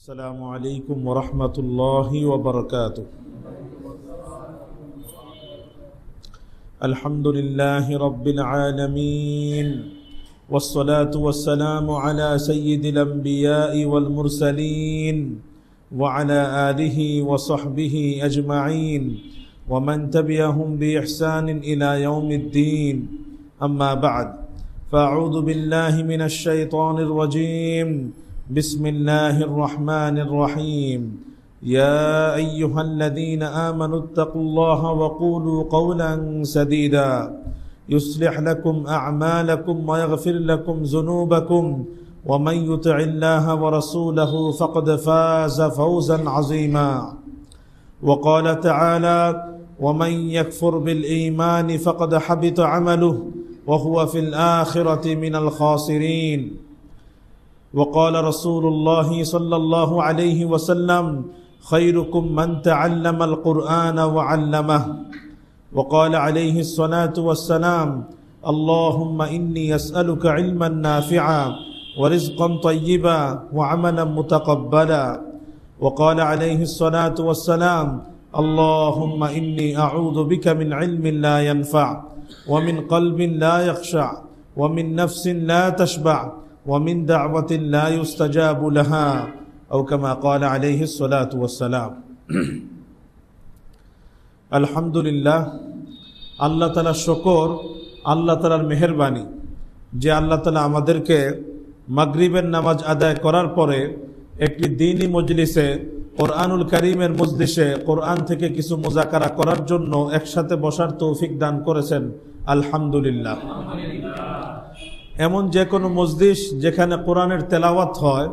السلام عليكم ورحمة الله وبركاته. الحمد لله رب العالمين، والصلاة والسلام على سيد الأنبياء والمرسلين وعلى آله وصحبه أجمعين ومن تبعهم بإحسان إلى يوم الدين. أما بعد، فأعوذ بالله من الشيطان الرجيم. بسم الله الرحمن الرحيم. يا أيها الذين آمنوا اتقوا الله وقولوا قولا سديدا يصلح لكم أعمالكم ويغفر لكم ذنوبكم ومن يطع الله ورسوله فقد فاز فوزا عظيما. وقال تعالى: ومن يكفر بالإيمان فقد حبط عمله وهو في الآخرة من الخاسرين. وقال رسول الله صلى الله عليه وسلم: خيركم من تعلم القرآن وعلمه. وقال عليه الصلاة والسلام: اللهم إني أسألك علما نافعا ورزقا طيبا وعملا متقبلا. وقال عليه الصلاة والسلام: اللهم إني أعوذ بك من علم لا ينفع ومن قلب لا يخشع ومن نفس لا تشبع ومن دعوة لا يستجاب لها أو كما قال عليه الصلاة والسلام. আলহামদুলিল্লাহ, আল্লাহ তাআলা শুকর, আল্লাহ তাআলার মেহেরবানি যে আল্লাহ তাআলা আমাদেরকে মাগরিবের নামাজ আদায় করার পরে একটি দ্বীনি মজলিসে কোরআনুল কারীমের মজলিসে কোরআন থেকে কিছু মুযাকারা করার জন্য একসাথে বসার তৌফিক দান করেছেন। আলহামদুলিল্লাহ। এমন যে কোনো মজলিস যেখানে কোরআনের তেলাওয়াত হয়,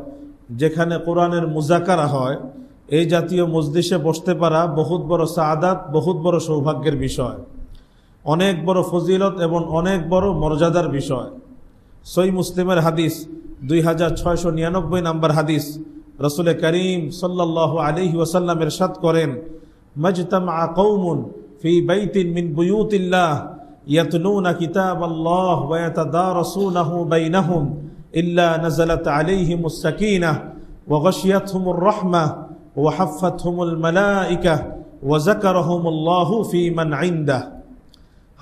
যেখানে কোরআনের মুযাকারা হয়, এই জাতীয় মজলিসে বসতে পারা বহুত বড় সাআদাত, বহুত বড় সৌভাগ্যের বিষয়, অনেক বড় ফজিলত এবং অনেক বড় মর্যাদার বিষয়। সহিহ মুসলিমের হাদিস 2699 নম্বর হাদিস, রাসূল করিম সাল্লাল্লাহু আলাইহি ওয়াসাল্লাম ইরশাদ করেন: মাজতামা কওমুন ফি বাইতিন মিন বুয়ুতিল্লাহ ইয়াতলুনা কিতাবাল্লাহ ওয়া ইয়াতাদারাসুনাহু বাইনাহুম ইল্লা নাযালাত আলাইহিমুস সাকিনাহ ওয়া গাশিয়াতহুমুর রাহমাহ ওয়া হাফফাতহুমুল মালায়েকা ওয়া যাকারাহুমুল্লাহু ফি মান ইনদাহ।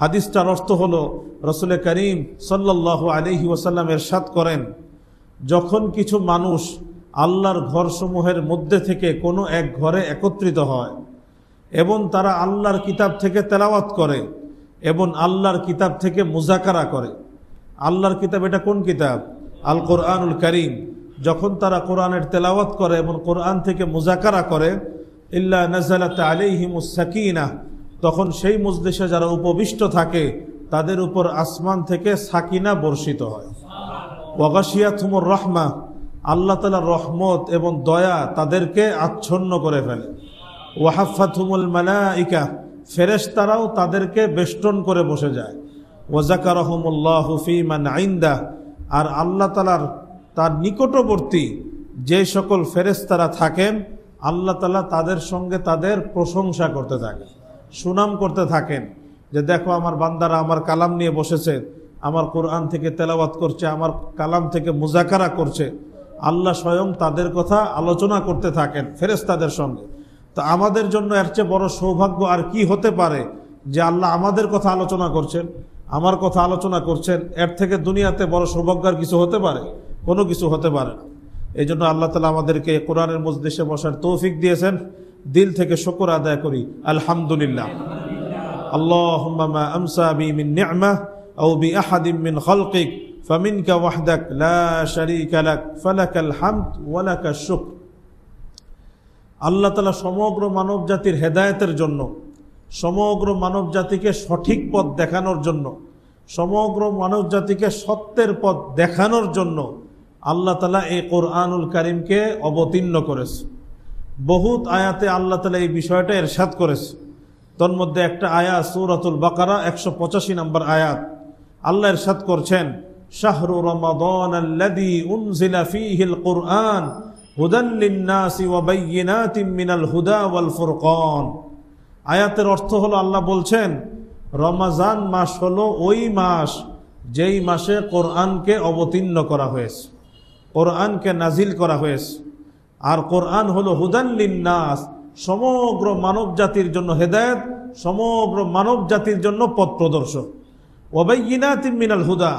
হাদিসটার অর্থ হলো, রাসূল করিম সাল্লাল্লাহু আলাইহি ওয়াসাল্লাম ইরশাদ করেন, যখন কিছু মানুষ আল্লাহর ঘরসমূহের মধ্যে থেকে কোনো এক ঘরে একত্রিত হয় এবং তারা আল্লাহর কিতাব থেকে তেলাওয়াত করে এবং আল্লাহর কিতাব থেকে মুযাকারা করে। আল্লাহর কিতাব এটা কোন কিতাব? আল কোরআনুল কারীম। যখন তারা কোরআনের তেলাওয়াত করে এবং কোরআন থেকে মুযাকারা করে, ইল্লা নাযালাত আলাইহিমুস সাকিনাহ, তখন সেই মজলিসে যারা উপবিষ্ট থাকে তাদের উপর আসমান থেকে সাকিনা বর্ষিত হয়। ওয়া গাশিয়াতহুমুর রাহমাহ, আল্লাহ তাআলার রহমত এবং দয়া তাদেরকে আচ্ছন্ন করে ফেলে। ওয়া হাফফাতহুমুল মালায়েকা, ফেরেশতারাও তাদেরকে বেষ্টন করে বসে যায়। ওয়া যাকারাহুমুল্লাহু ফী মান ইনদাহ, আর আল্লাহ তাআলার তার নিকটবর্তী যে সকল ফেরেশতারা থাকেন, আল্লাহ তাআলা তাদের সঙ্গে তাদের প্রশংসা করতে থাকেন, সুনাম করতে থাকেন যে দেখো আমার বান্দারা আমার কালাম নিয়ে বসেছে, আমার কোরআন থেকে তেলাওয়াত করছে, আমার কালাম থেকে মুযাকারা করছে। আল্লাহ স্বয়ং তাদের কথা আলোচনা করতে থাকেন ফেরেশতাদের সঙ্গে। তো আমাদের জন্য এর চেয়ে বড় সৌভাগ্য আর কি হতে পারে যে আল্লাহ আমাদের কথা আলোচনা করছেন, আমার কথা আলোচনা করছেন। এর থেকে দুনিয়াতে বড় সৌভাগ্য আর কিছু হতে পারে? কোনো কিছু হতে পারে না। এই জন্য আল্লাহ তাআলা আমাদেরকে কোরআনের মজলিসে বসার তৌফিক দিয়েছেন। দিল থেকে শুকর আদায় করি, আলহামদুলিল্লাহ। আল্লাহুম্মা মা আমসা বি মিন নি'মাহ আও বি আহাদিন মিন খালকিক ফামিনকা ওয়াহদাক লা শারীকা লাক ফালাকাল হামদ ওয়া লাকাশ শুকর। আল্লাহ তাআলা সমগ্র মানব জাতির হেদায়েতের জন্য, সমগ্র মানব জাতিকে সঠিক পথ দেখানোর জন্য, সমগ্র মানব জাতিকে সত্যের পথ দেখানোর জন্য আল্লাহ তাআলা এই কোরআনুল কারীমকে অবতীর্ণ করেছে। বহুত আয়াতে আল্লাহ তাআলা এই বিষয়টা ইরশাদ করেছে। তার মধ্যে একটা আয়াত সূরাতুল বাকারা 185 নম্বর আয়াত, আল্লাহ ইরশাদ করছেন: শাহরু রমাদানাল্লাযী উনজিলা ফীহিল কুরআন হুদান লিন-নাসি ওয়া বায়্যিনাতিন মিনাল হুদা ওয়াল ফুরকান। আয়াতের অর্থ হলো, আল্লাহ বলছেন রমজান মাস হলো ওই মাস যেই মাসে কোরআনকে অবতীর্ণ করা হয়েছে, কোরআনকে নাজিল করা হয়েছে। আর কোরআন হলো হুদান লিন্নাস, সমগ্র মানব জাতির জন্য হেদায়েত, সমগ্র মানব জাতির জন্য পথ প্রদর্শক। ওয়া বাইয়িনাতিন মিনাল হুদা,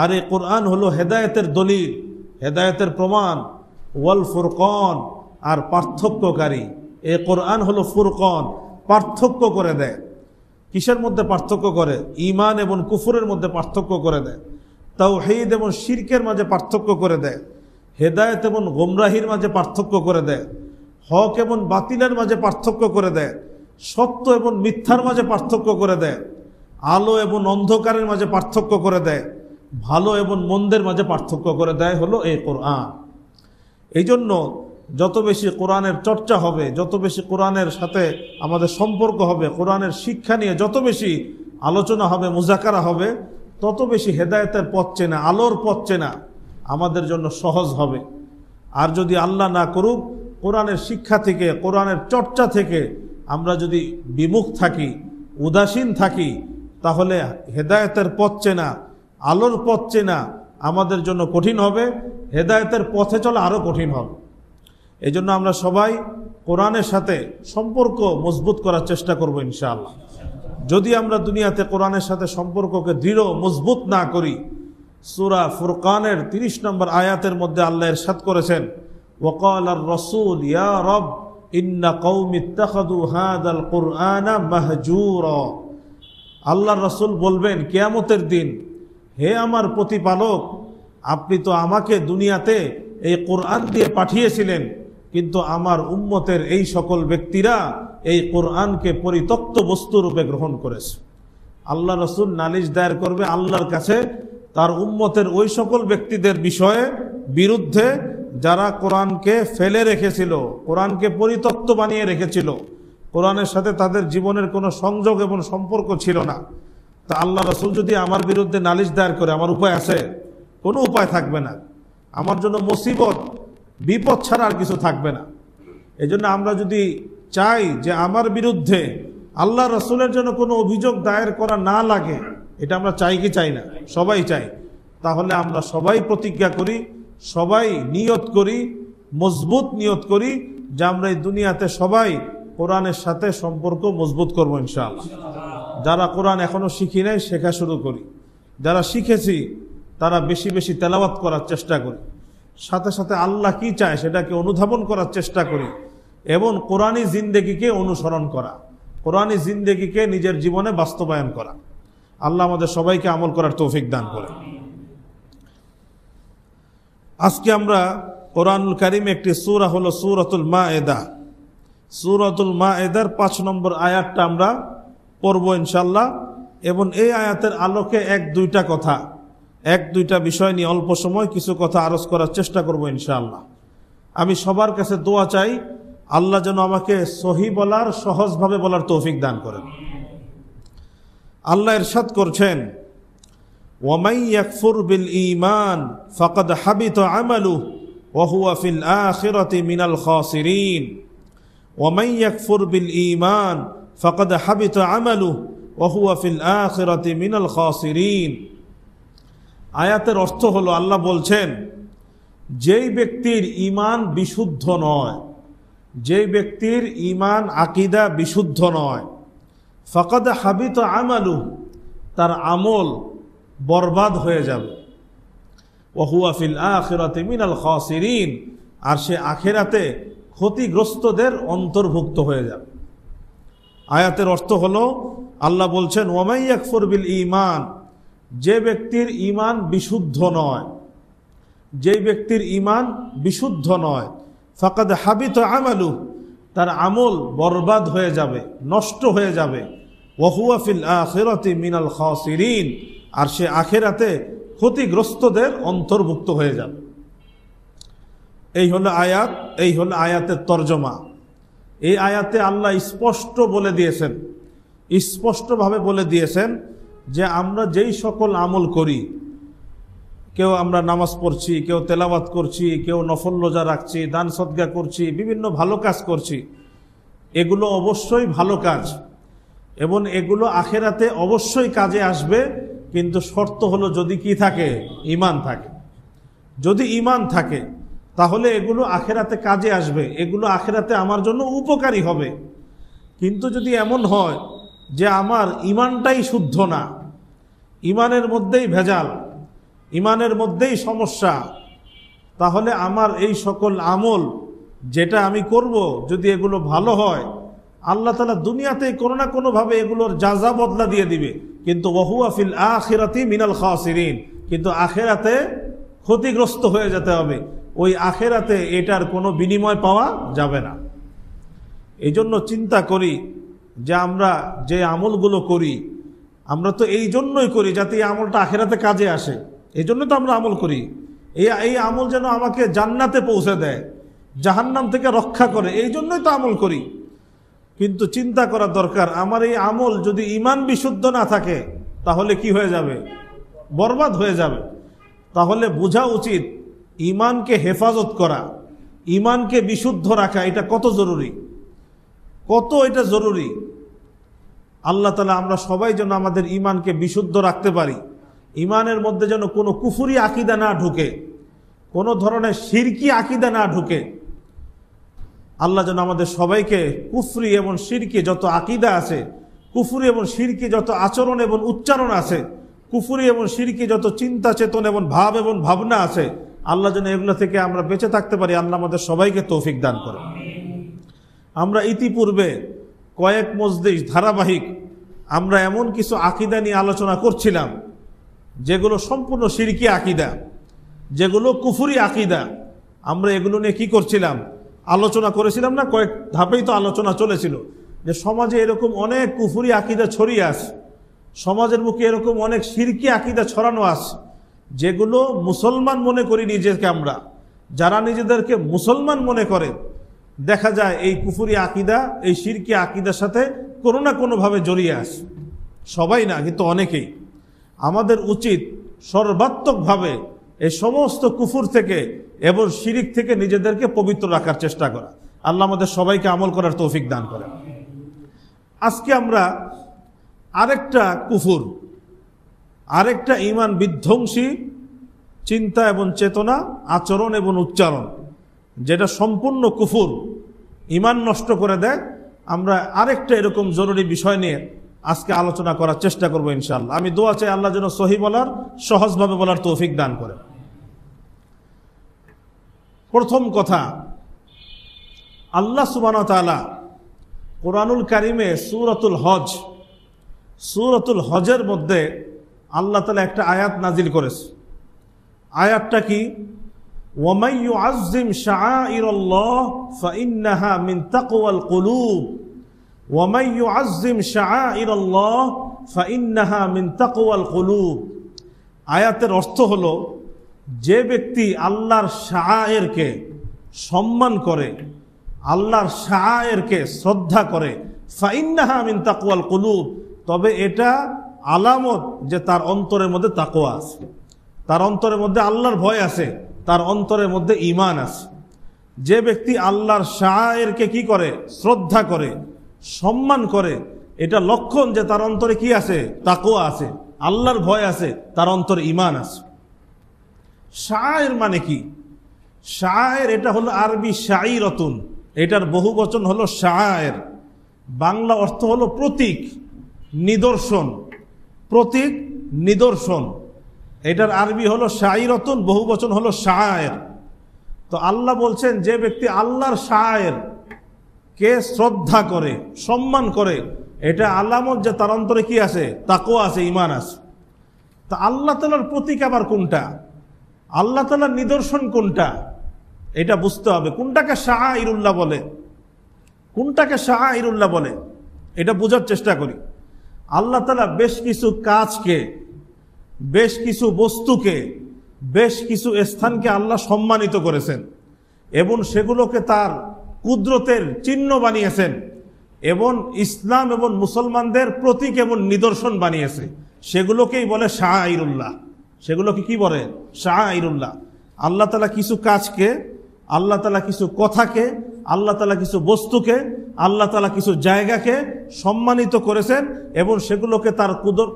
আর এই কোরআন হলো হেদায়েতের দলিল, হেদায়েতের প্রমাণ। ওয়াল ফুরকান, আর পার্থক্যকারী। এই কোরআন হলো ফুরকান, পার্থক্য করে দেয়। কিসের মধ্যে পার্থক্য করে? ঈমান এবং কুফরের মধ্যে পার্থক্য করে দেয়, তাওহীদ এবং শিরকের মাঝে পার্থক্য করে দেয়, হেদায়েত এবং গোমরাহির মাঝে পার্থক্য করে দেয়, হক এবং বাতিলের মাঝে পার্থক্য করে দেয়, সত্য এবং মিথ্যার মাঝে পার্থক্য করে দেয়, আলো এবং অন্ধকারের মাঝে পার্থক্য করে দেয়, ভালো এবং মন্দের মাঝে পার্থক্য করে দেয় হলো এই কোরআন। এই জন্য যত বেশি কোরআনের চর্চা হবে, যত বেশি কোরআনের সাথে আমাদের সম্পর্ক হবে, কোরআনের শিক্ষা নিয়ে যত বেশি আলোচনা হবে, মুজাকারা হবে, তত বেশি হেদায়েতের পথ চেনা, আলোর পথ চেনা আমাদের জন্য সহজ হবে। আর যদি আল্লাহ না করুক, কোরআনের শিক্ষা থেকে, কোরআনের চর্চা থেকে আমরা যদি বিমুখ থাকি, উদাসীন থাকি, তাহলে হেদায়েতের পথ চেনা, আলোর পথ চেনা আমাদের জন্য কঠিন হবে, হেদায়েতের পথে চলা আরও কঠিন হবে। এই জন্য আমরা সবাই কোরআনের সাথে সম্পর্ক মজবুত করার চেষ্টা করব ইনশাআল্লাহ। যদি আমরা দুনিয়াতে কোরআনের সাথে সম্পর্ককে দৃঢ় মজবুত না করি, সূরা ফুরকানের 30 নম্বর আয়াতের মধ্যে আল্লাহ ইরশাদ করেছেন, ওয়াকালার রাসূল ইয়া রব ইন্না কওমি ইত্তাখাযু হাযাল কুরআনা মাহজুরা। আল্লাহর রাসূল বলবেন কিয়ামতের দিন, হে আমার প্রতিপালক, আপনি তো আমাকে দুনিয়াতে এই কোরআন দিয়ে পাঠিয়েছিলেন, কিন্তু আমার উম্মতের এই সকল ব্যক্তিরা এই কোরআনকে পরিত্যক্ত বস্তুরূপে গ্রহণ করেছে। আল্লাহ রাসূল নালিশ দায়ের করবে আল্লাহর কাছে তার উম্মতের ওই সকল ব্যক্তিদের বিষয়ে, বিরুদ্ধে যারা কোরআনকে ফেলে রেখেছিল, কোরআনকে পরিত্যক্ত বানিয়ে রেখেছিল, কোরআনের সাথে তাদের জীবনের কোনো সংযোগ এবং সম্পর্ক ছিল না। তা আল্লাহ রাসূল যদি আমার বিরুদ্ধে নালিশ দায়ের করে, আমার উপায় আছে? কোনো উপায় থাকবে না। আমার জন্য মুসিবত, বিপদ ছাড়া আর কিছু থাকবে না। এই জন্য আমরা যদি চাই যে আমার বিরুদ্ধে আল্লাহ রাসূলের জন্য কোনো অভিযোগ দায়ের করা না লাগে, এটা আমরা চাই কি চাই না? সবাই চাই। তাহলে আমরা সবাই প্রতিজ্ঞা করি, সবাই নিয়ত করি, মজবুত নিয়ত করি যে আমরা এই দুনিয়াতে সবাই কোরআনের সাথে সম্পর্ক মজবুত করবো ইনশাআল্লাহ। যারা কোরআন এখনো শিখি নাই, শেখা শুরু করি। যারা শিখেছি তারা বেশি বেশি তেলাওয়াত করার চেষ্টা করি, সাথে সাথে আল্লাহ কি চায় সেটাকে অনুধাবন করার চেষ্টা করি, এবং কোরআনী জিন্দেগিকে অনুসরণ করা, কোরআনী জিন্দেগিকে নিজের জীবনে বাস্তবায়ন করা। আল্লাহ আমাদের সবাইকে আমল করার তৌফিক দান করে। আজকে আমরা কোরআনুল কারীমে একটি সূরা হলো সূরাতুল মায়েদা। সূরাতুল মায়েদার 5 নম্বর আয়াতটা আমরা পড়ব ইনশাআল্লাহ, এবং এই আয়াতের আলোকে এক দুইটা বিষয় নিয়ে অল্প সময় কিছু কথা আরজ করার চেষ্টা করব ইনশাআল্লাহ। আমি সবার কাছে দোয়া চাই, আল্লাহ যেন আমাকে সহি বলার, সহজভাবে বলার তৌফিক দান করেন। আল্লাহ ইরশাদ করছেন, ওয়ামাই ইয়াকফুর বিল ঈমান ফাকাদ হাবিতা আমালুহু ওয়া হুয়া ফিল আখিরাতি মিনাল খাসিরিন। ওয়ামাই ইয়াকফুর বিল ঈমান ফাকাদ হাবিতা আমালুহু ওয়া হুয়া ফিল আখিরাতি মিনাল খাসিরিন। আয়াতের অর্থ হলো, আল্লাহ বলছেন, যেই ব্যক্তির ঈমান বিশুদ্ধ নয়, যেই ব্যক্তির ঈমান আকীদা বিশুদ্ধ নয়, ফাকাদ হাবিতা আমালুহু, তার আমল বরবাদ হয়ে যাবে, ওয়া হুয়া ফিল আখিরাতি মিনাল খাসিরিন, আর সে আখিরাতে ক্ষতিগ্রস্তদের অন্তর্ভুক্ত হয়ে যাবে। আয়াতের অর্থ হলো, আল্লাহ বলছেন, ওয়ামাই ইয়াকফুর বিল ঈমান, যে ব্যক্তির ঈমান বিশুদ্ধ নয়, যে ব্যক্তির ঈমান বিশুদ্ধ নয়, ফাকাদ হাবিতা আমালুহু, তার আমল বরবাদ হয়ে যাবে, নষ্ট হয়ে যাবে, ওয়া হুয়া ফিল আখিরাতি মিনাল খাসিরিন, আর সে আখিরাতে ক্ষতিগ্রস্তদের অন্তর্ভুক্ত হয়ে যাবে। এই হলো আয়াত, এই হলো আয়াতের তরজমা। এই আয়াতে আল্লাহ স্পষ্ট বলে দিয়েছেন, স্পষ্টভাবে বলে দিয়েছেন যে আমরা যেই সকল আমল করি, কেউ আমরা নামাজ পড়ছি, কেউ তেলাওয়াত করছি, কেউ নফল রোজা রাখছি, দান সদকা করছি, বিভিন্ন ভালো কাজ করছি, এগুলো অবশ্যই ভালো কাজ এবং এগুলো আখিরাতে অবশ্যই কাজে আসবে, কিন্তু শর্ত হলো যদি কি থাকে? ঈমান থাকে। যদি ঈমান থাকে, তাহলে এগুলো আখেরাতে কাজে আসবে, এগুলো আখেরাতে আমার জন্য উপকারী হবে। কিন্তু যদি এমন হয় যে আমার ইমানটাই শুদ্ধ না, ইমানের মধ্যেই ভেজাল, ইমানের মধ্যেই সমস্যা, তাহলে আমার এই সকল আমল যেটা আমি করব, যদি এগুলো ভালো হয়, আল্লাহ তাআলা দুনিয়াতেই কোনো না কোনোভাবে এগুলোর যাজা বদলা দিয়ে দিবে, কিন্তু ওয়াহুয়া ফিল আখিরাতি মিনাল খাসিরিন, কিন্তু আখেরাতে ক্ষতিগ্রস্ত হয়ে যেতে হবে। ওই আখেরাতে এটার কোনো বিনিময় পাওয়া যাবে না। এই জন্য চিন্তা করি যে আমরা যে আমলগুলো করি, আমরা তো এই জন্যই করি যাতে এই আমলটা আখেরাতে কাজে আসে। এই জন্য তো আমরা আমল করি, এই আমল যেন আমাকে জান্নাতে পৌঁছে দেয়, জাহান্নাম থেকে রক্ষা করে, এই জন্যই তো আমল করি। কিন্তু চিন্তা করা দরকার, আমার এই আমল যদি ঈমান বিশুদ্ধ না থাকে তাহলে কি হয়ে যাবে? বরবাদ হয়ে যাবে। তাহলে বোঝা উচিত ঈমানকে হেফাজত করা, ঈমানকে বিশুদ্ধ রাখা, এটা কত জরুরি, কত এটা জরুরি। আল্লাহ তাআলা আমরা সবাই যেন আমাদের ঈমানকে বিশুদ্ধ রাখতে পারি, ঈমানের মধ্যে যেন কোনো কুফরি আকীদা না ঢুকে, কোনো ধরনের শিরকি আকীদা না ঢুকে। আল্লাহ যেন আমাদের সবাইকে কুফরি এবং শিরকি যত আকীদা আছে, কুফরি এবং শিরকি যত আচরণ এবং উচ্চারণ আছে, কুফরি এবং শিরকি যত চিন্তা চেতন এবং ভাব এবং ভাবনা আছে, আল্লাহ যেন এগুলো থেকে আমরা বেঁচে থাকতে পারি। আল্লাহ আমাদের সবাইকে তৌফিক দান করে। আমরা ইতিপূর্বে কয়েক মজলিস ধারাবাহিক আমরা এমন কিছু আকীদা নিয়ে আলোচনা করছিলাম যেগুলো সম্পূর্ণ শিরকি আকীদা, যেগুলো কুফরি আকীদা। আমরা এগুলো নিয়ে কি করছিলাম? আলোচনা করেছিলাম না? কয়েক ধাপেই তো আলোচনা চলেছিল যে সমাজে এরকম অনেক কুফরি আকীদা ছড়িয়ে আছে, সমাজের মুখে এরকম অনেক শিরকি আকীদা ছড়ানো আছে, যেগুলো মুসলমান মনে করি নিজেকে আমরা, যারা নিজেদেরকে মুসলমান মনে করে, দেখা যায় এই কুফরি আকীদা, এই শিরকি আকীদার সাথে কোনো না কোনোভাবে জড়িয়ে আছে। সবাই না, কিন্তু অনেকেই। আমাদের উচিত সর্বাত্মকভাবে এই সমস্ত কুফর থেকে এবং শিরিক থেকে নিজেদেরকে পবিত্র রাখার চেষ্টা করা। আল্লাহ আমাদের সবাইকে আমল করার তৌফিক দান করেন। আজকে আমরা আরেকটা কুফর, আরেকটা ঈমান বিধ্বংসী চিন্তা এবং চেতনা, আচরণ এবং উচ্চারণ, যেটা সম্পূর্ণ কুফর, ঈমান নষ্ট করে দেয়, আমরা আরেকটা এরকম জরুরি বিষয় নিয়ে আজকে আলোচনা করার চেষ্টা করবো ইনশাআল্লাহ। আমি দোয়া চাই আল্লাহ যেন সহি বলার, সহজভাবে বলার তৌফিক দান করেন। প্রথম কথা, আল্লাহ সুবহানাহু ওয়া তাআলা কোরআনুল কারিমে সূরাতুল হজের মধ্যে আল্লাহ তাআলা একটা আয়াত নাজিল করেছে। আয়াতটা কি? ওয়ামান ইউআযযিম শাআইরাল্লাহ ফাইন্নাহা মিন তাকওয়াল কুলুব, ওয়ামান ইউআযযিম শাআইরাল্লাহ ফাইন্নাহা মিন তাকওয়াল কুলুব। আয়াতের অর্থ হলো, যে ব্যক্তি আল্লাহর শাআয়েরকে সম্মান করে, আল্লাহর শাআয়েরকে শ্রদ্ধা করে, ফাইন্নাহা মিন তাকওয়াল কুলুব, তবে এটা আলামত যে তার অন্তরের মধ্যে তাকওয়া আছে, তার অন্তরের মধ্যে আল্লাহর ভয় আছে, তার অন্তরের মধ্যে ঈমান আছে। যে ব্যক্তি আল্লাহর শাআয়েরকে কি করে? শ্রদ্ধা করে, সম্মান করে, এটা লক্ষণ যে তার অন্তরে কি আছে? তাকওয়া আছে, আল্লাহর ভয় আছে, তার অন্তরে ঈমান আছে। শাআয়ের মানে কি? শাআয়ের এটা হলো আরবি শাঈরাতুন, এটার বহু বচন হলো শাআয়ের। বাংলা অর্থ হলো প্রতীক, নিদর্শন, প্রতীক, নিদর্শন। এটার আরবি হলো শাঈরাতুন, বহু বচন হলো শাআয়ের। তো আল্লাহ বলছেন, যে ব্যক্তি আল্লাহর শাআয়ের কে শ্রদ্ধা করে, সম্মান করে, এটা আলামত যে তার অন্তরে কি আছে? তাকওয়া আছে, ঈমান আছে। তা আল্লাহ তাআলার প্রতীক আবার কোনটা? আল্লাহ তাআলার নিদর্শন কোনটা? এটা বুঝতে হবে। কোনটাকে শাআইরুল্লাহ বলে, কোনটাকে শাআইরুল্লাহ বলে, এটা বোঝার চেষ্টা করি। আল্লাহ তাআলা বেশ কিছু কাজকে, বেশ কিছু বস্তুকে, বেশ কিছু স্থানকে আল্লাহ সম্মানিত করেছেন এবং সেগুলোকে তার কুদরতের চিহ্ন বানিয়েছেন এবং ইসলাম এবং মুসলমানদের প্রতীক এবং নিদর্শন বানিয়েছে। সেগুলোকেই বলে শাআইরুল্লাহ। সেগুলোকে কি বলে? শাআইরুল্লাহ। আল্লাহ তাআলা কিছু কাজকে, আল্লাহ তাআলা কিছু কথাকে, আল্লাহ তাআলা কিছু বস্তুকে, আল্লাহ তাআলা কিছু জায়গাকে সম্মানিত করেছেন এবং সেগুলোকে তার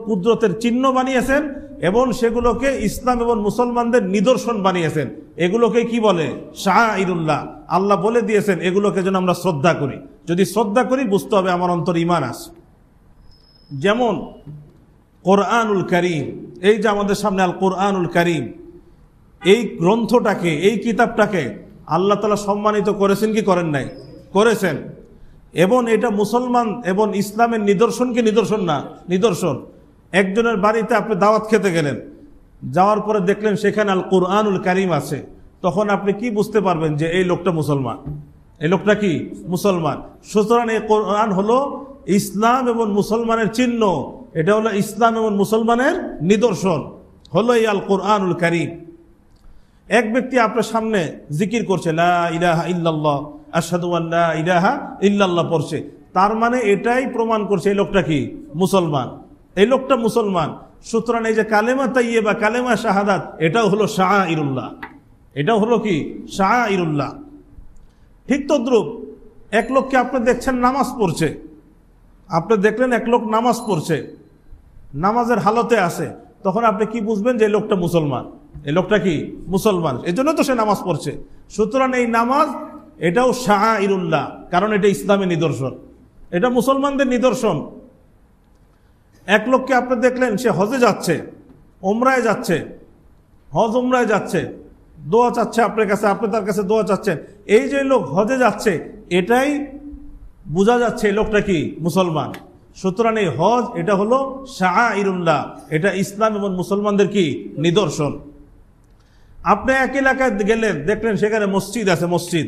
কুদরতের চিহ্ন বানিয়েছেন এবং সেগুলোকে ইসলাম এবং মুসলমানদের নিদর্শন বানিয়েছেন। এগুলোকে কি বলে? শাআইরুল্লাহ। আল্লাহ বলে দিয়েছেন এগুলোকে যেন আমরা শ্রদ্ধা করি। যদি শ্রদ্ধা করি বুঝতে হবে আমার অন্তর ঈমান আছে। যেমন কোরআনুল কারীম, এই যে আমাদের সামনে আল কোরআনুল কারীম, এই গ্রন্থটাকে, এই কিতাবটাকে আল্লাহ তাআলা সম্মানিত করেছেন কি করেন নাই? করেছেন। এবং এটা মুসলমান এবং ইসলামের নিদর্শন কি নিদর্শন না? নিদর্শন। একজনের বাড়িতে আপনি দাওয়াত খেতে গেলেন, যাওয়ার পরে দেখলেন সেখানে আল কোরআনুল কারীম আছে, তখন আপনি কি বুঝতে পারবেন যে এই লোকটা মুসলমান, এই লোকটা কি মুসলমান। সুতরাং এই কোরআন হলো ইসলাম এবং মুসলমানের চিহ্ন, এটা হলো ইসলাম এবং মুসলমানের নিদর্শন, হলো এই আল কোরআনুল কারীম। এক ব্যক্তি আপনার সামনে জিকির করছে, লা ইলাহা ইল্লাল্লাহ আশহাদু আল্লা ইলাহা ইল্লাল্লাহ পড়ছে, তার মানে এটাই প্রমাণ করছে এই লোকটা কি মুসলমান, এই লোকটা মুসলমান। সুতরাং এই যে কালেমা তাইয়্যিবা, কালেমা শাহাদাত, এটাও হলো শাআইরুল্লাহ, এটাও হলো কি শাআইরুল্লাহ। ঠিক তদ্রূপ এক লোককে আপনি দেখছেন নামাজ পড়ছে, আপনি দেখলেন এক লোক নামাজ পড়ছে, নামাজের হালতে আছে, তখন আপনি কি বুঝবেন যে এই লোকটা মুসলমান, এই লোকটা কি মুসলমান, এই জন্য তো সে নামাজ পড়ছে। সুতরাং এই নামাজ এটাও শাআইরুল্লাহ, কারণ এটা ইসলামের নিদর্শন, এটা মুসলমানদের নিদর্শন। এক লোককে আপনি দেখলেন সে হজে যাচ্ছে, ওমরায় যাচ্ছে, হজ ওমরায় যাচ্ছে, দোয়া চাচ্ছে আপনার কাছে, আপনি তার কাছে দোয়া চাচ্ছেন, এই যে লোক হজে যাচ্ছে এটাই বোঝা যাচ্ছে এই লোকটা কি মুসলমান। সুতরাং এই হজ এটা হলো শাআইরুল্লাহ, এটা ইসলাম এবং মুসলমানদের কি নিদর্শন। আপনি এক এলাকায় গেলেন, দেখলেন সেখানে মসজিদ আছে, মসজিদ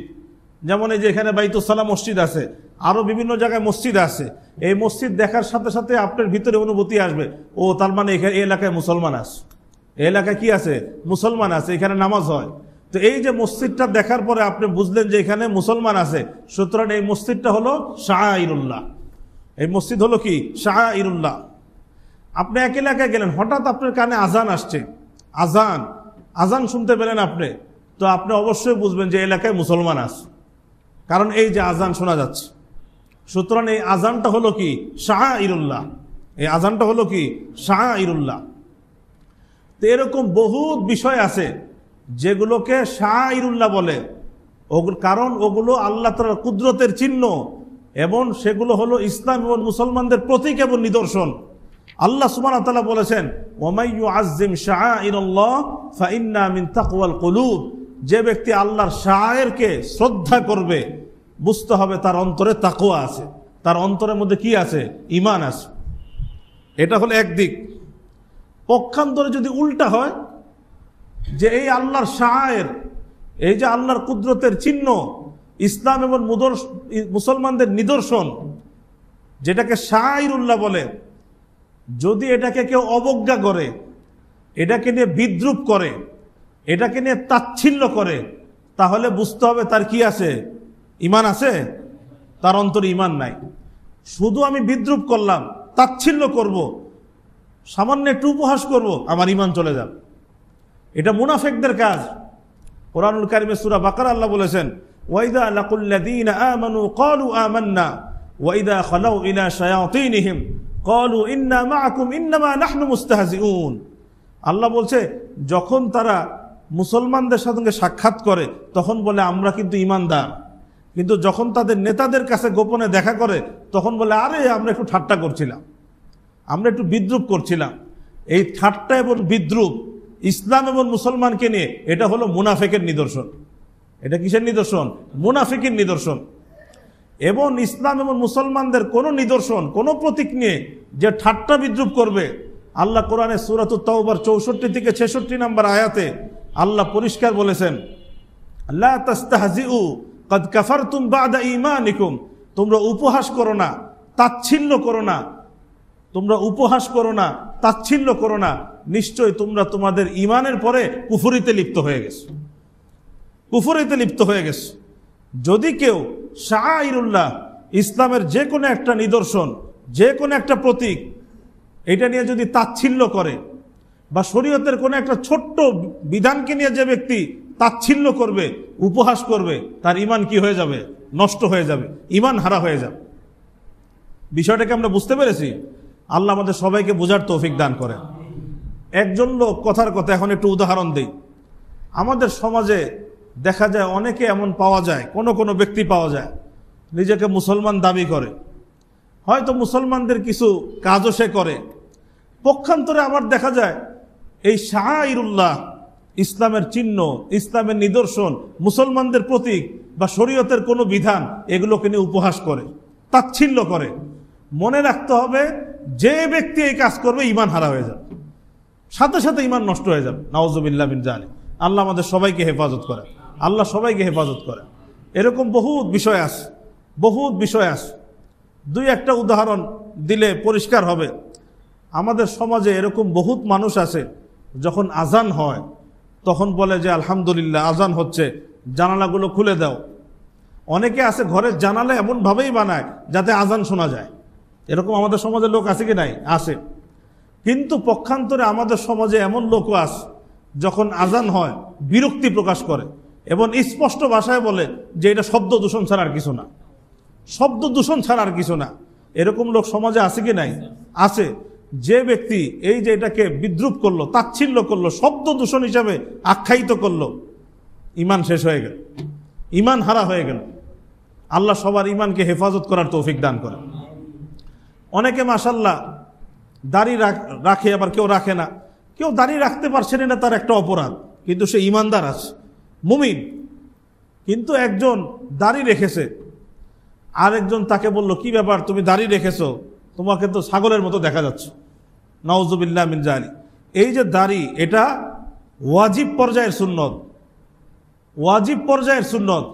যেমন এই যে এখানে বাইতুস সালাম মসজিদ আছে, আরো বিভিন্ন জায়গায় মসজিদ আছে। এই মসজিদ দেখার সাথে সাথে আপনার ভিতরে অনুভূতি আসবে, ও তার মানে এখানে এই এলাকায় মুসলমান আছে, এই এলাকায় কি আছে? মুসলমান আছে, এখানে নামাজ হয়। তো এই যে মসজিদটা দেখার পরে আপনি বুঝলেন যে এখানে মুসলমান আছে, সুতরাং এই মসজিদটা হলো শাআইরুল্লাহ, এই মসজিদ হলো কি শাআইরুল্লাহ। আপনি এক এলাকায় গেলেন, হঠাৎ আপনার কানে আজান আসছে, আজান আজান শুনতে পেলেন আপনি, তো আপনি অবশ্যই বুঝবেন যে এলাকায় মুসলমান আছে, কারণ এই যে আজান শোনা যাচ্ছে। সুতরাং এই আজানটা হলো কি শাআইরুল্লাহ, এই আজানটা হলো কি শাআইরুল্লাহ। তো এরকম বহুত বিষয় আছে যেগুলোকে শাআইরুল্লাহ বলে, কারণ ওগুলো আল্লাহ তাআলার কুদরতের চিহ্ন এবং সেগুলো হলো ইসলাম এবং মুসলমানদের প্রতীক এবং নিদর্শন। আল্লাহ সুবহানাহু ওয়া তাআলা বলেছেন, ওয়া মান ইউআযযিম শাআইরাল্লাহ ফাইন্না মিন তাকওয়াল কুলুব, যে ব্যক্তি আল্লাহর শাআইরকে শ্রদ্ধা করবে বুঝতে হবে তার অন্তরে তাকওয়া আছে, তার অন্তরের মধ্যে কি আছে? ঈমান আছে। এটা হলো একদিক। পক্ষান্তরে যদি উল্টা হয় যে এই আল্লাহর শাআইর, এই যে আল্লাহর কুদরতের চিহ্ন, ইসলাম এবং মুসলমানদের নিদর্শন, যেটাকে শাআইরুল্লাহ বলে, যদি এটাকে কেউ অবজ্ঞা করে, এটাকে নিয়ে বিদ্রূপ করে, এটাকে নিয়ে তাচ্ছিল্য করে, তাহলে বুঝতে হবে তার কি আছে? ঈমান আছে, তার অন্তরে ঈমান নাই। শুধু আমি বিদ্রূপ করলাম, তাচ্ছিল্য করব, সামান্য একটু উপহাস করব, আমার ঈমান চলে যাবে, এটা মুনাফিকদের কাজ। কোরআনুল কারীমে সূরা বাকারা আল্লাহ বলেছেন, ওয়াইদা লাকুল্লাযীনা আমানু ক্বালু আমান্না ওয়াইদা খালাউ ইলা শায়াতিনহিম ক্বালু ইন্না মাআকুম ইন্নামা নাহনু মুস্তাহজিউন। আল্লাহ বলছে, যখন তারা মুসলমানদের সঙ্গে সাক্ষাৎ করে তখন বলে আমরা কিন্তু ঈমানদার, কিন্তু যখন তাদের নেতাদের কাছে গোপনে দেখা করে তখন বলে আরে আমরা একটু ঠাট্টা করছিলাম, আমরা একটু বিদ্রূপ করছিলাম। এই ঠাট্টা এবং বিদ্রূপ ইসলাম এবং মুসলমানকে নিয়ে, এটা হলো মুনাফিকের নিদর্শন। এটা কিসের নিদর্শন? মুনাফিকের নিদর্শন। এবং ইসলাম এবং মুসলমানদের কোনো নিদর্শন, কোনো প্রতীক নিয়ে যে ঠাট্টা বিদ্রূপ করবে, আল্লাহ কোরআনে সূরাতুত তাওবার 64 থেকে 66 নম্বর আয়াতে আল্লাহ পরিষ্কার বলেছেন, লা তাস্তাহজিউ ক্বাদ কাফারতুম বা'দা ঈমানিকুম, তোমরা উপহাস করো না, তাচ্ছিল্য করো না, তোমরা উপহাস করো না, তাচ্ছিল্য করো না, নিশ্চয় তোমরা তোমাদের ঈমানের পরে কুফরিতে লিপ্ত হয়ে গেছো, কুফরিতে লিপ্ত হয়ে গেছো। যদি কেউ শাআইরুল্লাহ, ইসলামের যে কোনো একটা নিদর্শন, যে কোনো একটা প্রতীক, এটা নিয়ে যদি তাচ্ছিল্য করে, বা শরীয়তের কোনো একটা ছোট্ট বিধানকে নিয়ে যে ব্যক্তি তাচ্ছিল্য করবে, উপহাস করবে, তার ঈমান কি হয়ে যাবে? নষ্ট হয়ে যাবে, ঈমান হারা হয়ে যাবে। বিষয়টাকে আমরা বুঝতে পেরেছি? আল্লাহ আমাদের সবাইকে বোঝার তৌফিক দান করেন। একজন লোক, কথার কথা এখন একটু উদাহরণ দেই, আমাদের সমাজে দেখা যায় অনেকে এমন পাওয়া যায়, কোনো ব্যক্তি পাওয়া যায় নিজেকে মুসলমান দাবি করে, হয়তো মুসলমানদের কিছু কাজও সে করে। পক্ষান্তরে আবার দেখা যায় এই শাআইরুল্লাহ, ইসলামের চিহ্ন, ইসলামের নিদর্শন, মুসলমানদের প্রতীক বা শরীয়তের কোনো বিধান, এগুলোকে নিয়ে উপহাস করে, তাচ্ছিল্য করে। মনে রাখতে হবে, যে ব্যক্তি এই কাজ করবে ঈমান হারা হয়ে যাবে, সাথে সাথে ঈমান নষ্ট হয়ে যাবে। নাউযুবিল্লাহ মিন যালিক। আল্লাহ আমাদের সবাইকে হেফাজত করে, আল্লাহ সবাইকে হেফাজত করে। এরকম বহুত বিষয় আছে, বহুত বিষয় আছে। দুই একটা উদাহরণ দিলে পরিষ্কার হবে। আমাদের সমাজে এরকম বহুত মানুষ আছে, যখন আজান হয় তখন বলে যে আলহামদুলিল্লাহ আজান হচ্ছে, জানালাগুলো খুলে দাও। অনেকে আছে ঘরের জানালা এমনভাবেই বানায় যাতে আজান শোনা যায়। এরকম আমাদের সমাজের লোক আছে কি নাই? আছে। কিন্তু পক্ষান্তরে আমাদের সমাজে এমন লোকও আছে, যখন আজান হয় বিরক্তি প্রকাশ করে এবং স্পষ্ট ভাষায় বলে যে এটা শব্দ দূষণ ছাড়া আর কিছু না, শব্দ দূষণ ছাড়া আর কিছু না। এরকম লোক সমাজে আছে কি নাই? আছে। যে ব্যক্তি এই যে এটাকে বিদ্রুপ করলো, তাচ্ছিল্য করলো, শব্দ দূষণ হিসাবে আখ্যায়িত করলো, ঈমান শেষ হয়ে গেল, ঈমান হারা হয়ে গেল। আল্লাহ সবার ঈমানকে হেফাজত করার তৌফিক দান করে। অনেকে মাশাআল্লাহ দাড়ি রাখে, আবার কেউ রাখে না। কেউ দাড়ি রাখতে পারছে না, তার একটা অপরাধ, কিন্তু সে ঈমানদার আছে, মুমিন। কিন্তু একজন দাড়ি রেখেছে, আরেকজন তাকে বলল, কি ব্যাপার তুমি দাড়ি রেখেছো, তোমাকে তো ছাগলের মতো দেখা যাচ্ছে। নাউযুবিল্লাহ মিন যালিক। এই যে দাড়ি, এটা ওয়াজিব পর্যায়ের সুন্নত, ওয়াজিব পর্যায়ের সুন্নত।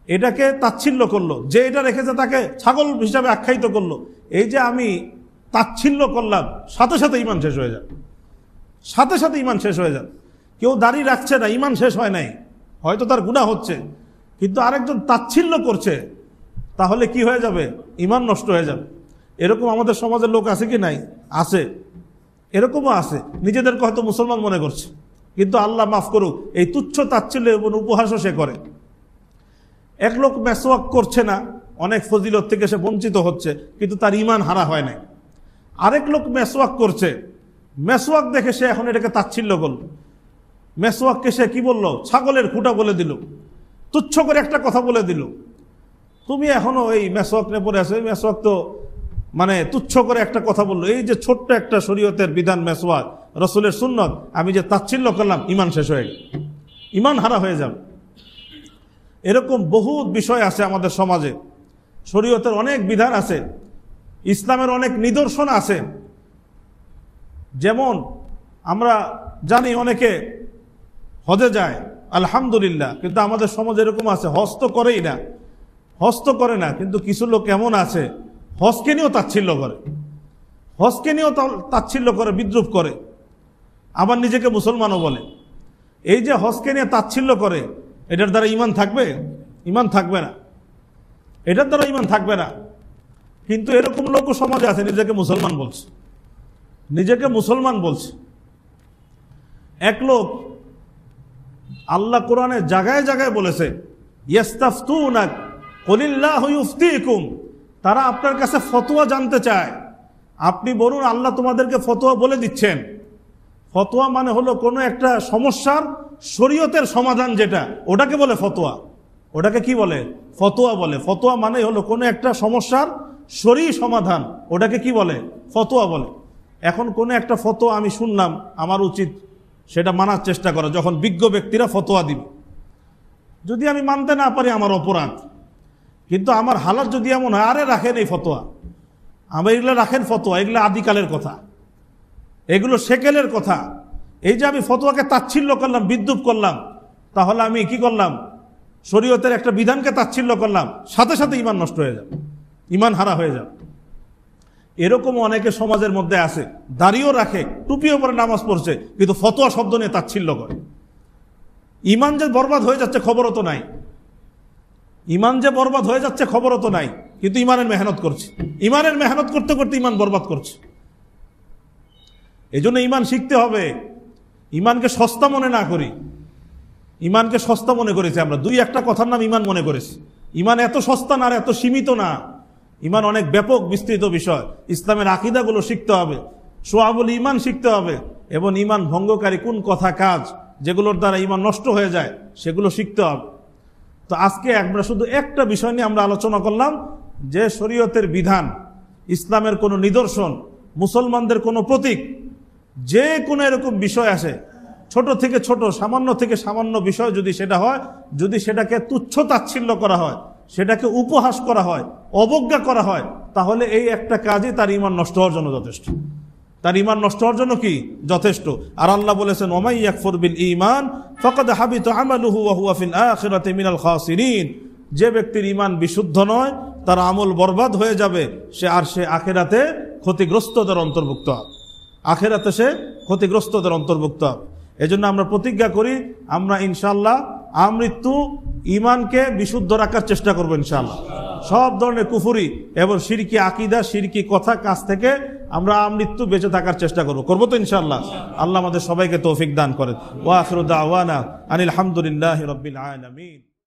এটাকে তাচ্ছিল্য করলো, যে এটা রেখেছে তাকে ছাগল হিসাবে আখ্যায়িত করলো। এই যে আমি তাচ্ছিল্য করলাম, সাথে সাথে ঈমান শেষ হয়ে যাবে, সাথে সাথে ঈমান শেষ হয়ে যাবে। কেউ দাড়ি রাখছে না, ঈমান শেষ হয় নাই, হয়তো তার গুনাহ হচ্ছে, কিন্তু আরেকজন তাচ্ছিল্য করছে, তাহলে কি হয়ে যাবে? ঈমান নষ্ট হয়ে যাবে। এরকম আমাদের সমাজের লোক আছে কি নাই? আছে। এরকমও আছে, নিজেদেরকে হয়তো মুসলমান মনে করছে, কিন্তু আল্লাহ মাফ করুক, এই তুচ্ছ তাচ্ছিল্য এবং উপহাসও সে করে। এক লোক মেসওয়াক করছে না, অনেক ফজিলত থেকে সে বঞ্চিত হচ্ছে, কিন্তু তার ঈমান হারা হয় নাই। আরেক লোক মেসওয়াক করছে, মেসওয়াক দেখে সে এখন এটাকে তাচ্ছিল্য করল, মেসওয়াককে সে কি বলল? ছাগলের খুঁটা বলে দিল, তুচ্ছ করে একটা কথা বলে দিল। তুমি এখনো এই মেসওয়াক নিয়ে পড়ে আছো, এই মেসওয়াক তো মানে তুচ্ছ করে একটা কথা বললো। এই যে ছোট্ট একটা শরীয়তের বিধান মেসওয়াক, রাসূলের সুন্নত, আমি যে তাচ্ছিল্য করলাম, ঈমান শেষ হয়ে গেল, ঈমান হারা হয়ে যাবে। এরকম বহুত বিষয় আছে আমাদের সমাজে। শরীয়তের অনেক বিধান আছে, ইসলামের অনেক নিদর্শন আছে। যেমন আমরা জানি অনেকে হজে যায়, আলহামদুলিল্লাহ, কিন্তু আমাদের সমাজ এরকম আছে হজ তো করেই না, হজ তো করে না, কিন্তু কিছু লোক এমন আছে হজকে নিয়েও তাচ্ছিল্য করে, হজকে নিয়েও তাচ্ছিল্য করে, বিদ্রুপ করে, আবার নিজেকে মুসলমানও বলে। এই যে হজকে নিয়ে তাচ্ছিল্য করে, এটার দ্বারা ঈমান থাকবে? ঈমান থাকবে না, এটার দ্বারা ঈমান থাকবে না। কিন্তু এরকম লোক সমাজে আছে, নিজেকে মুসলমান বলছে, নিজেকে মুসলমান বলছে। এক লোক, আল্লাহ কোরআনে জায়গায় জায়গায় বলেছে, ইস্তাফতুনাক কুলিল্লাহু ইফতিকুম, তারা আপনার কাছে ফতোয়া জানতে চায়, আপনি বলুন আল্লাহ তোমাদেরকে ফতোয়া বলে দিচ্ছেন। ফতোয়া মানে হলো কোনো একটা সমস্যার শরীয়তের সমাধান, যেটা ওটাকে বলে ফতোয়া। ওটাকে কি বলে? ফতোয়া বলে। ফতোয়া মানে হলো কোনো একটা সমস্যার শরীর সমাধান, ওটাকে কি বলে? ফতোয়া বলে। এখন কোনো একটা ফতোয়া আমি শুনলাম, আমার উচিত সেটা মানার চেষ্টা করা। যখন বিজ্ঞ ব্যক্তিরা ফতোয়া দিবে, যদি আমি মানতে না পারি আমার অপরাধ, কিন্তু আমার হালাত যদি এমন হয়, আরে রাখেন এই ফতোয়া, আমার এগুলো রাখেন ফতোয়া, এগুলো আদিকালের কথা, এগুলো সেকেলের কথা। এই যে আমি ফতোয়াকে তাচ্ছিল্য করলাম, বিদ্রুপ করলাম, তাহলে আমি কি করলাম? শরীয়তের একটা বিধানকে তাচ্ছিল্য করলাম, সাথে সাথে ঈমান নষ্ট হয়ে যাবে, ঈমান হারা হয়ে যাবে। এরকম অনেকে সমাজের মধ্যে আছে, দাড়িও রাখে, টুপিও পরে নামাজ পড়ছে, কিন্তু ফতোয়া শব্দ নিয়ে তাচ্ছিল্য করে। ঈমান যে বরবাদ হয়ে যাচ্ছে খবরও তো নাই, ঈমান যে বরবাদ হয়ে যাচ্ছে খবরও তো নাই, কিন্তু ঈমানের মেহনত করছে, ঈমানের মেহনত করতে করতে ঈমান বরবাদ করছে। এই জন্য ঈমান শিখতে হবে, ঈমানকে সস্তা মনে না করি। ঈমানকে সস্তা মনে করেছি আমরা, দুই একটা কথার নাম ঈমান মনে করেছি। ঈমান এত সস্তা না, আর এত সীমিত না। ঈমান অনেক ব্যাপক বিস্তৃত বিষয়। ইসলামের আকীদাগুলো শিখতে হবে, শুআবুল ঈমান শিখতে হবে, এবং ঈমান ভঙ্গকারী কোন কথা কাজ যেগুলোর দ্বারা ঈমান নষ্ট হয়ে যায়, সেগুলো শিখতে হবে। তো আজকে আমরা শুধু একটা বিষয় নিয়ে আমরা আলোচনা করলাম, যে শরীয়তের বিধান, ইসলামের কোনো নিদর্শন, মুসলমানদের কোনো প্রতীক, যে কোনো এরকম বিষয় আসে, ছোট থেকে ছোট, সামান্য থেকে সামান্য বিষয় যদি সেটা হয়, যদি সেটাকে তুচ্ছ তাচ্ছিল্য করা হয়, সেটাকে উপহাস করা হয়, অবজ্ঞা করা হয়, তাহলে এই একটা কাজই তার ঈমান নষ্ট হওয়ার জন্য যথেষ্ট। তার ঈমান নষ্ট হওয়ার জন্য কি যথেষ্ট। আর আল্লাহ বলেছেন, ওমাই ইয়াকফুর বিল ঈমান ফাকাদ হাবিতা আমালুহু ওয়া হুয়া ফিল আখিরাতি মিনাল খাসিরিন। যে ব্যক্তির ঈমান বিশুদ্ধ নয়, তার আমল বরবাদ হয়ে যাবে, সে আখিরাতে ক্ষতিগ্রস্তদের অন্তর্ভুক্ত হবে। আখিরাতে সে ক্ষতিগ্রস্তদের অন্তর্ভুক্ত হবে। এজন্য আমরা প্রতিজ্ঞা করি, আমরা ইনশাআল্লাহ আমৃত্যু ঈমানকে বিশুদ্ধ রাখার চেষ্টা করবো ইনশাআল্লাহ। সব ধরনের কুফরি এবং শিরকি আকীদা, শিরকি কথা, কাজ থেকে আমরা আমৃত্যু বেঁচে থাকার চেষ্টা করবো তো ইনশাআল্লাহ। আল্লাহ আমাদের সবাইকে তৌফিক দান করেন। ওয়া আখিরু দাওয়ানা আনিল হামদুলিল্লাহি রাব্বিল আলামিন।